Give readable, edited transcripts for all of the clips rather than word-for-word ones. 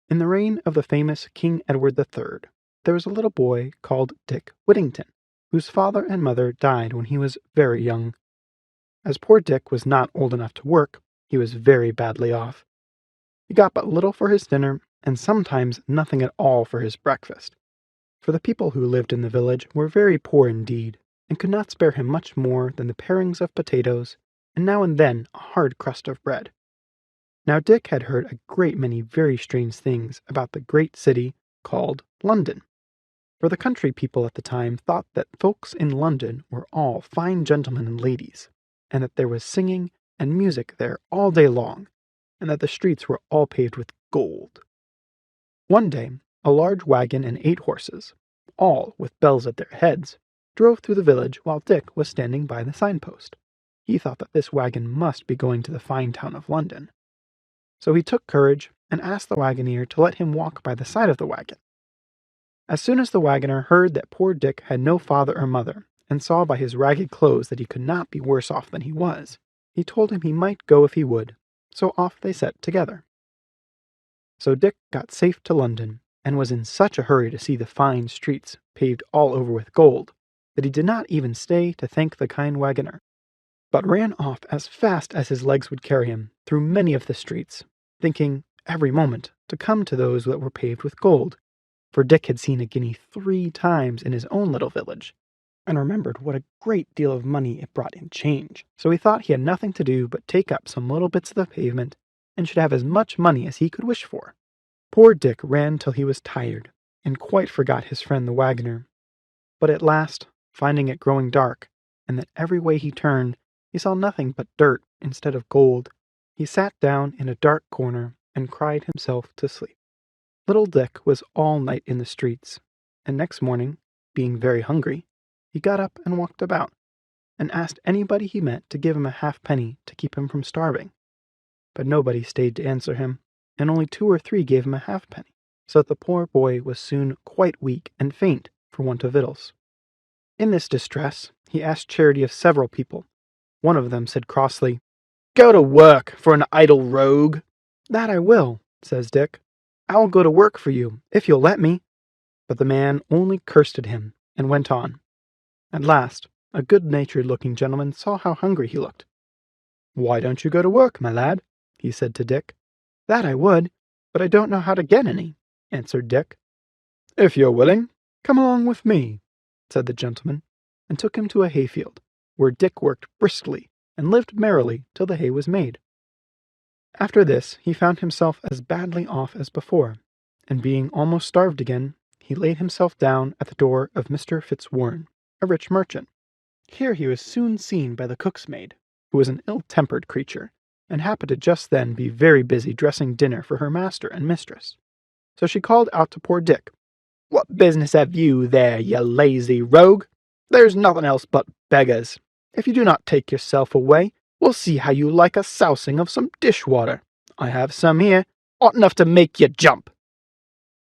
In the reign of the famous King Edward III, there was a little boy called Dick Whittington, whose father and mother died when he was very young. As poor Dick was not old enough to work, he was very badly off. He got but little for his dinner, and sometimes nothing at all for his breakfast, for the people who lived in the village were very poor indeed, and could not spare him much more than the parings of potatoes, and now and then a hard crust of bread. Now Dick had heard a great many very strange things about the great city called London, for the country people at the time thought that folks in London were all fine gentlemen and ladies, and that there was singing and music there all day long, and that the streets were all paved with gold. One day, a large wagon and 8 horses, all with bells at their heads, drove through the village while Dick was standing by the signpost. He thought that this wagon must be going to the fine town of London. So he took courage and asked the wagoner to let him walk by the side of the wagon. As soon as the wagoner heard that poor Dick had no father or mother, and saw by his ragged clothes that he could not be worse off than he was, he told him he might go if he would, so off they set together. So Dick got safe to London, and was in such a hurry to see the fine streets paved all over with gold, that he did not even stay to thank the kind wagoner, but ran off as fast as his legs would carry him through many of the streets, thinking every moment to come to those that were paved with gold, for Dick had seen a guinea 3 times in his own little village, and remembered what a great deal of money it brought in change. So he thought he had nothing to do but take up some little bits of the pavement, and should have as much money as he could wish for. Poor Dick ran till he was tired, and quite forgot his friend the wagoner. But at last, finding it growing dark, and that every way he turned, he saw nothing but dirt instead of gold, he sat down in a dark corner and cried himself to sleep. Little Dick was all night in the streets, and next morning, being very hungry, he got up and walked about, and asked anybody he met to give him a halfpenny to keep him from starving. But nobody stayed to answer him, and only 2 or 3 gave him a halfpenny, so that the poor boy was soon quite weak and faint for want of victuals. In this distress, he asked charity of several people. One of them said crossly, "Go to work for an idle rogue." "That I will," says Dick. "I will go to work for you, if you'll let me." But the man only cursed at him, and went on. At last, a good-natured looking gentleman saw how hungry he looked. "Why don't you go to work, my lad?" he said to Dick. "That I would, but I don't know how to get any," answered Dick. "If you're willing, come along with me," said the gentleman, and took him to a hayfield, where Dick worked briskly and lived merrily till the hay was made. After this he found himself as badly off as before, and being almost starved again, he laid himself down at the door of Mr. Fitzwarren, a rich merchant. Here he was soon seen by the cook's maid, who was an ill-tempered creature, and happened to just then be very busy dressing dinner for her master and mistress. So she called out to poor Dick, "What business have you there, you lazy rogue? There's nothing else but beggars. If you do not take yourself away, we'll see how you like a sousing of some dishwater. I have some here, hot enough to make you jump."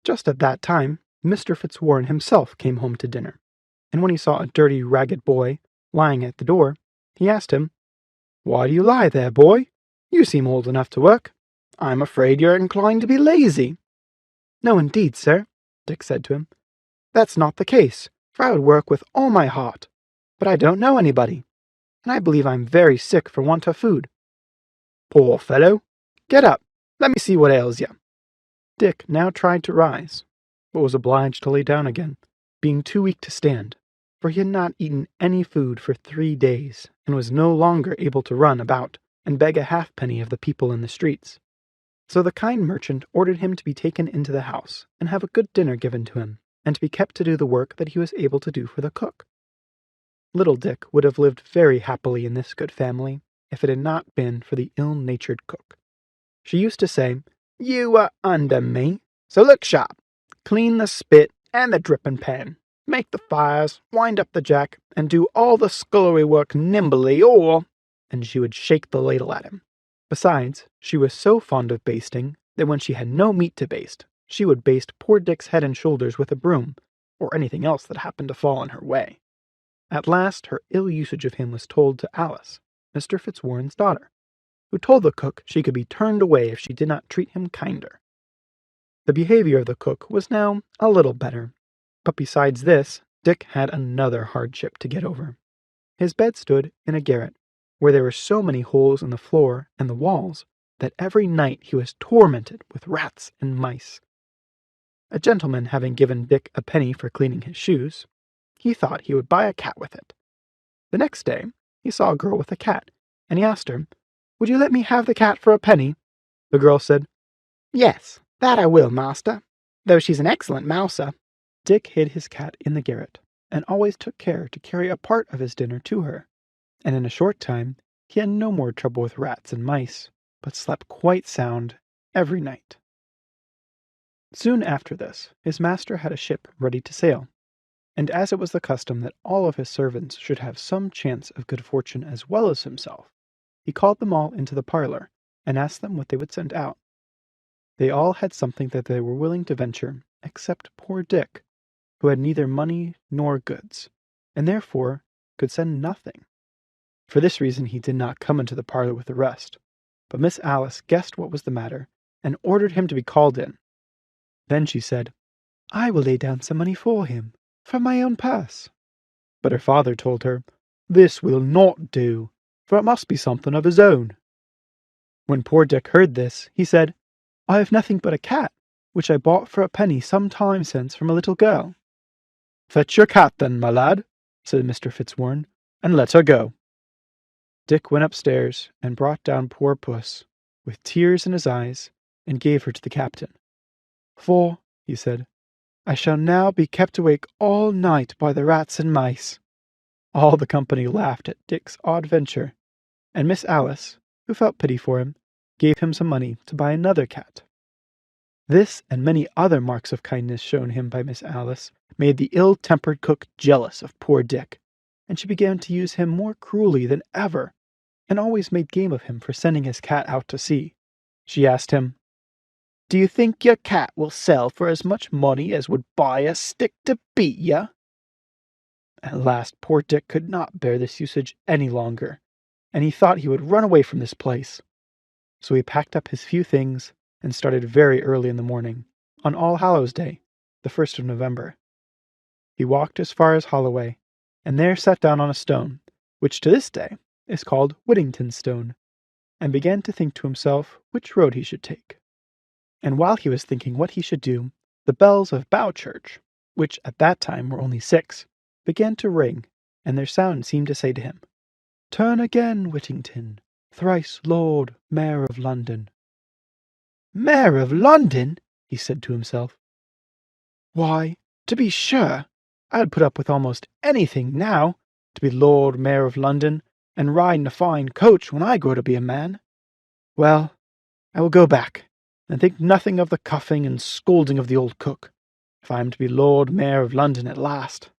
Just at that time, Mr. Fitzwarren himself came home to dinner, and when he saw a dirty, ragged boy lying at the door, he asked him, "Why do you lie there, boy? You seem old enough to work. I'm afraid you're inclined to be lazy." "No, indeed, sir," Dick said to him. "That's not the case, for I would work with all my heart. But I don't know anybody, and I believe I'm very sick for want of food." "Poor fellow! Get up, let me see what ails you." Dick now tried to rise, but was obliged to lay down again, being too weak to stand, for he had not eaten any food for 3 days, and was no longer able to run about and beg a halfpenny of the people in the streets. So the kind merchant ordered him to be taken into the house, and have a good dinner given to him, and to be kept to do the work that he was able to do for the cook. Little Dick would have lived very happily in this good family, if it had not been for the ill-natured cook. She used to say, "You are under me, so look sharp. Clean the spit and the dripping pan. Make the fires, wind up the jack, and do all the scullery work nimbly, or—" and she would shake the ladle at him. Besides, she was so fond of basting that when she had no meat to baste, she would baste poor Dick's head and shoulders with a broom, or anything else that happened to fall in her way. At last her ill usage of him was told to Alice, Mr. Fitzwarren's daughter, who told the cook she could be turned away if she did not treat him kinder. The behavior of the cook was now a little better, but besides this, Dick had another hardship to get over. His bed stood in a garret, where there were so many holes in the floor and the walls that every night he was tormented with rats and mice. A gentleman having given Dick a penny for cleaning his shoes, he thought he would buy a cat with it. The next day he saw a girl with a cat, and he asked her, "Would you let me have the cat for a penny?" The girl said, "Yes, that I will, master, though she's an excellent mouser." Dick hid his cat in the garret, and always took care to carry a part of his dinner to her, and in a short time he had no more trouble with rats and mice, but slept quite sound every night. Soon after this, his master had a ship ready to sail, and as it was the custom that all of his servants should have some chance of good fortune as well as himself, he called them all into the parlor, and asked them what they would send out. They all had something that they were willing to venture, except poor Dick, who had neither money nor goods, and therefore could send nothing. For this reason he did not come into the parlor with the rest, but Miss Alice guessed what was the matter, and ordered him to be called in. Then she said, "I will lay down some money for him, from my own purse." But her father told her, "This will not do, for it must be something of his own." When poor Dick heard this, he said, "I have nothing but a cat, which I bought for a penny some time since from a little girl." "Fetch your cat then, my lad," said Mr. Fitzwarren, "and let her go." Dick went upstairs and brought down poor puss, with tears in his eyes, and gave her to the captain. "For," he said, "I shall now be kept awake all night by the rats and mice." All the company laughed at Dick's odd venture, and Miss Alice, who felt pity for him, gave him some money to buy another cat. This and many other marks of kindness shown him by Miss Alice made the ill-tempered cook jealous of poor Dick, and she began to use him more cruelly than ever, and always made game of him for sending his cat out to sea. She asked him, "Do you think your cat will sell for as much money as would buy a stick to beat ya?" At last poor Dick could not bear this usage any longer, and he thought he would run away from this place. So he packed up his few things and started very early in the morning, on All Hallows Day, the 1st of November. He walked as far as Holloway, and there sat down on a stone, which to this day is called Whittington Stone, and began to think to himself which road he should take. And while he was thinking what he should do, the bells of Bow Church, which at that time were only 6, began to ring, and their sound seemed to say to him, "Turn again, Whittington, thrice Lord Mayor of London." "Mayor of London?" he said to himself. "Why, to be sure, I'd put up with almost anything now, to be Lord Mayor of London, and ride in a fine coach when I grow to be a man. Well, I will go back, and think nothing of the cuffing and scolding of the old cook, if I am to be Lord Mayor of London at last."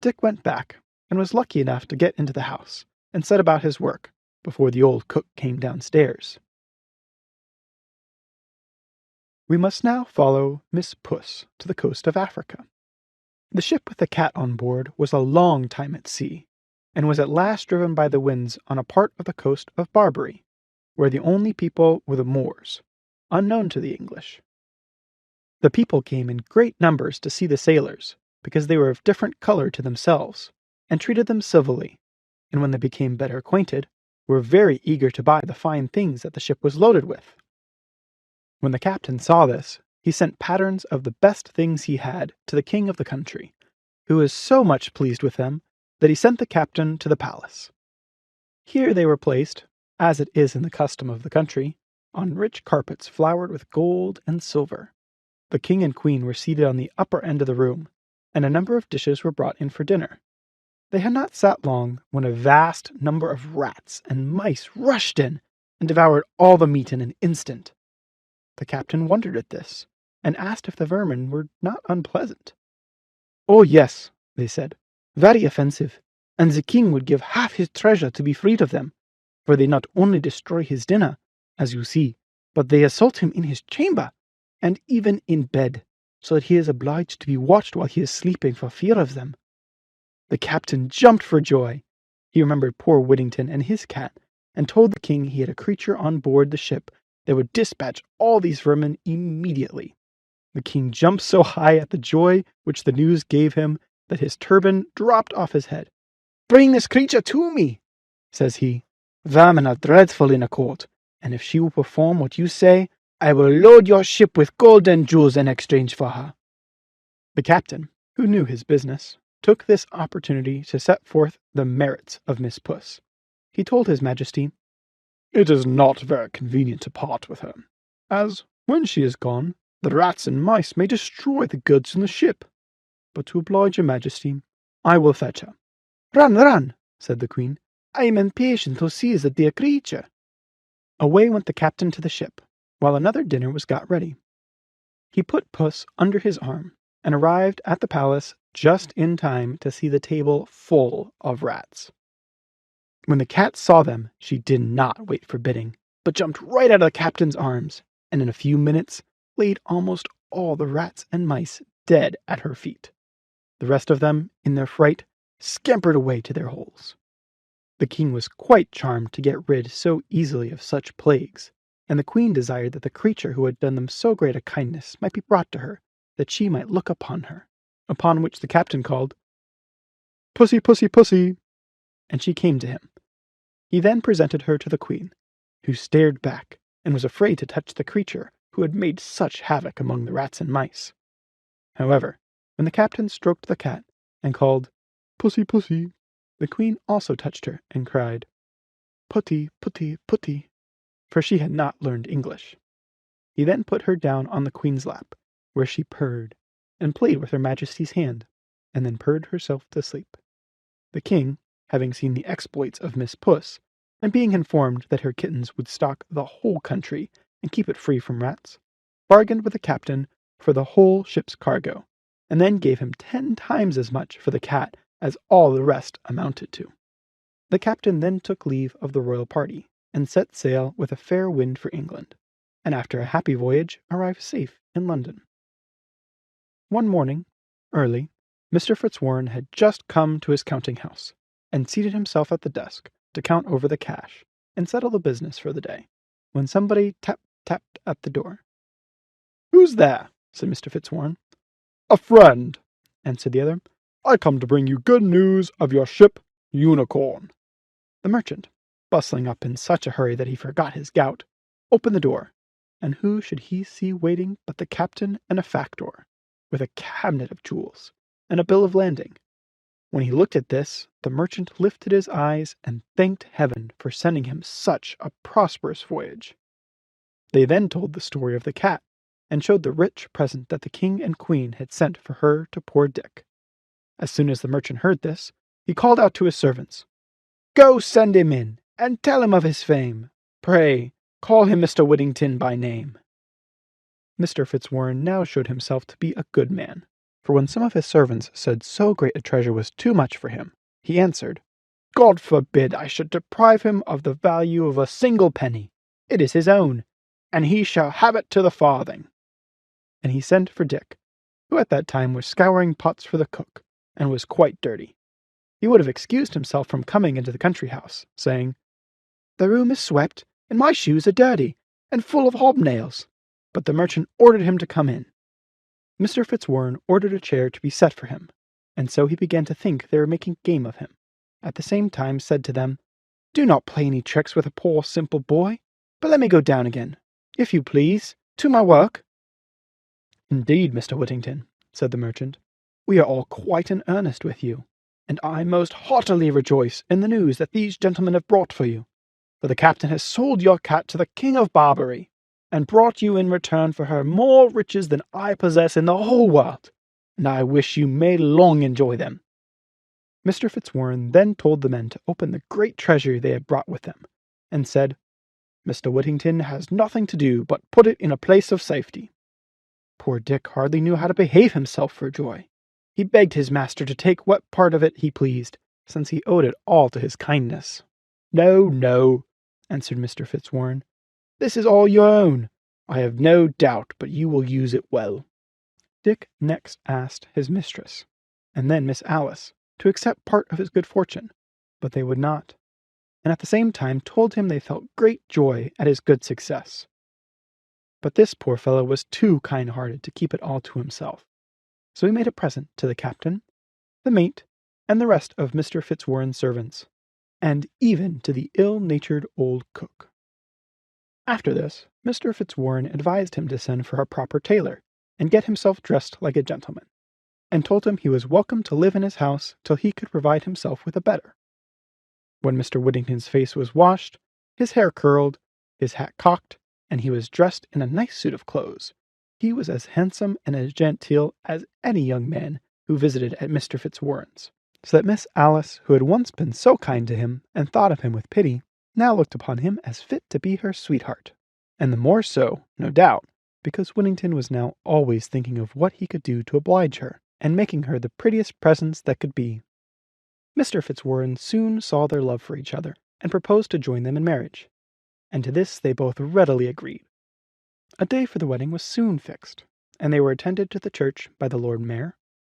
Dick went back, and was lucky enough to get into the house, and set about his work, before the old cook came downstairs. We must now follow Miss Puss to the coast of Africa. The ship with the cat on board was a long time at sea, and was at last driven by the winds on a part of the coast of Barbary, where the only people were the Moors, unknown to the English. The people came in great numbers to see the sailors, because they were of different color to themselves, and treated them civilly, and when they became better acquainted, were very eager to buy the fine things that the ship was loaded with. When the captain saw this, he sent patterns of the best things he had to the king of the country, who was so much pleased with them that he sent the captain to the palace. Here they were placed, as it is in the custom of the country, on rich carpets flowered with gold and silver. The king and queen were seated on the upper end of the room, and a number of dishes were brought in for dinner. They had not sat long when a vast number of rats and mice rushed in and devoured all the meat in an instant. The captain wondered at this, and asked if the vermin were not unpleasant. "Oh yes," they said, "very offensive, and the king would give half his treasure to be freed of them, for they not only destroy his dinner, as you see, but they assault him in his chamber, and even in bed, so that he is obliged to be watched while he is sleeping for fear of them." The captain jumped for joy. He remembered poor Whittington and his cat, and told the king he had a creature on board the ship they would dispatch all these vermin immediately. The king jumped so high at the joy which the news gave him that his turban dropped off his head. "Bring this creature to me," says he. "Vermin are dreadful in a court, and if she will perform what you say, I will load your ship with gold and jewels in exchange for her." The captain, who knew his business, took this opportunity to set forth the merits of Miss Puss. He told his Majesty, "It is not very convenient to part with her, as, when she is gone, the rats and mice may destroy the goods in the ship. But to oblige your Majesty, I will fetch her." "Run, run," said the Queen. "I am impatient to seize the dear creature." Away went the captain to the ship, while another dinner was got ready. He put Puss under his arm, and arrived at the palace just in time to see the table full of rats. When the cat saw them, she did not wait for bidding, but jumped right out of the captain's arms, and in a few minutes laid almost all the rats and mice dead at her feet. The rest of them, in their fright, scampered away to their holes. The king was quite charmed to get rid so easily of such plagues, and the queen desired that the creature who had done them so great a kindness might be brought to her, that she might look upon her, upon which the captain called, "Pussy, pussy, pussy," and she came to him. He then presented her to the queen, who stared back, and was afraid to touch the creature who had made such havoc among the rats and mice. However, when the captain stroked the cat, and called, "Pussy, pussy," the queen also touched her, and cried, "Putty, putty, putty," for she had not learned English. He then put her down on the queen's lap, where she purred, and played with her Majesty's hand, and then purred herself to sleep. The king, having seen the exploits of Miss Puss, and being informed that her kittens would stock the whole country and keep it free from rats, bargained with the captain for the whole ship's cargo, and then gave him 10 times as much for the cat as all the rest amounted to. The captain then took leave of the royal party, and set sail with a fair wind for England, and after a happy voyage arrived safe in London. One morning, early, Mr. Fitzwarren had just come to his counting-house, and seated himself at the desk to count over the cash, and settle the business for the day, when somebody tapped at the door. "Who's there?" said Mr. Fitzwarren. "A friend," answered the other. "I come to bring you good news of your ship, Unicorn." The merchant, bustling up in such a hurry that he forgot his gout, opened the door, and who should he see waiting but the captain and a factor, with a cabinet of jewels, and a bill of landing. When he looked at this, the merchant lifted his eyes and thanked heaven for sending him such a prosperous voyage. They then told the story of the cat, and showed the rich present that the king and queen had sent for her to poor Dick. As soon as the merchant heard this, he called out to his servants, "Go send him in, and tell him of his fame. Pray, call him Mr. Whittington by name." Mr. Fitzwarren now showed himself to be a good man, for when some of his servants said so great a treasure was too much for him, he answered, "God forbid I should deprive him of the value of a single penny. It is his own, and he shall have it to the farthing." And he sent for Dick, who at that time was scouring pots for the cook, and was quite dirty. He would have excused himself from coming into the country house, saying, "The room is swept, and my shoes are dirty, and full of hobnails." But the merchant ordered him to come in. Mr. Fitzwarren ordered a chair to be set for him, and so he began to think they were making game of him. At the same time said to them, "Do not play any tricks with a poor simple boy, but let me go down again, if you please, to my work." "Indeed, Mr. Whittington," said the merchant, "we are all quite in earnest with you, and I most heartily rejoice in the news that these gentlemen have brought for you, for the captain has sold your cat to the King of Barbary, and brought you in return for her more riches than I possess in the whole world, and I wish you may long enjoy them." Mr. Fitzwarren then told the men to open the great treasure they had brought with them, and said, "Mr. Whittington has nothing to do but put it in a place of safety." Poor Dick hardly knew how to behave himself for joy. He begged his master to take what part of it he pleased, since he owed it all to his kindness. "No, no," answered Mr. Fitzwarren. "This is all your own, I have no doubt, but you will use it well." Dick next asked his mistress, and then Miss Alice, to accept part of his good fortune, but they would not, and at the same time told him they felt great joy at his good success. But this poor fellow was too kind-hearted to keep it all to himself, so he made a present to the captain, the mate, and the rest of Mr. Fitzwarren's servants, and even to the ill-natured old cook. After this, Mr. Fitzwarren advised him to send for a proper tailor, and get himself dressed like a gentleman, and told him he was welcome to live in his house till he could provide himself with a better. When Mr. Whittington's face was washed, his hair curled, his hat cocked, and he was dressed in a nice suit of clothes, he was as handsome and as genteel as any young man who visited at Mr. Fitzwarren's, so that Miss Alice, who had once been so kind to him and thought of him with pity, now looked upon him as fit to be her sweetheart, and the more so, no doubt, because Whittington was now always thinking of what he could do to oblige her, and making her the prettiest presents that could be. Mr. Fitzwarren soon saw their love for each other, and proposed to join them in marriage, and to this they both readily agreed. A day for the wedding was soon fixed, and they were attended to the church by the Lord Mayor,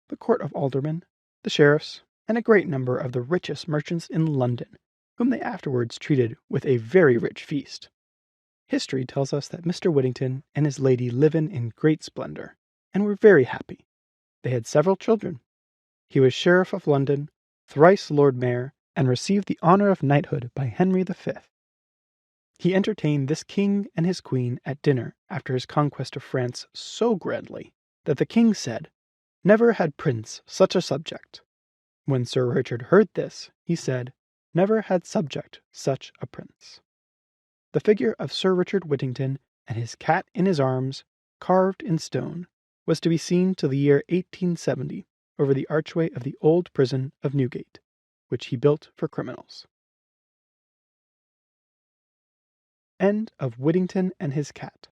the Court of Aldermen, the sheriffs, and a great number of the richest merchants in London, whom they afterwards treated with a very rich feast. History tells us that Mr. Whittington and his lady lived in great splendor, and were very happy. They had several children. He was Sheriff of London, thrice Lord Mayor, and received the honor of knighthood by Henry V. He entertained this king and his queen at dinner after his conquest of France so grandly that the king said, "Never had prince such a subject." When Sir Richard heard this, he said, "Never had subject such a prince." The figure of Sir Richard Whittington and his cat in his arms, carved in stone, was to be seen till the year 1870 over the archway of the old prison of Newgate, which he built for criminals. End of Whittington and his Cat.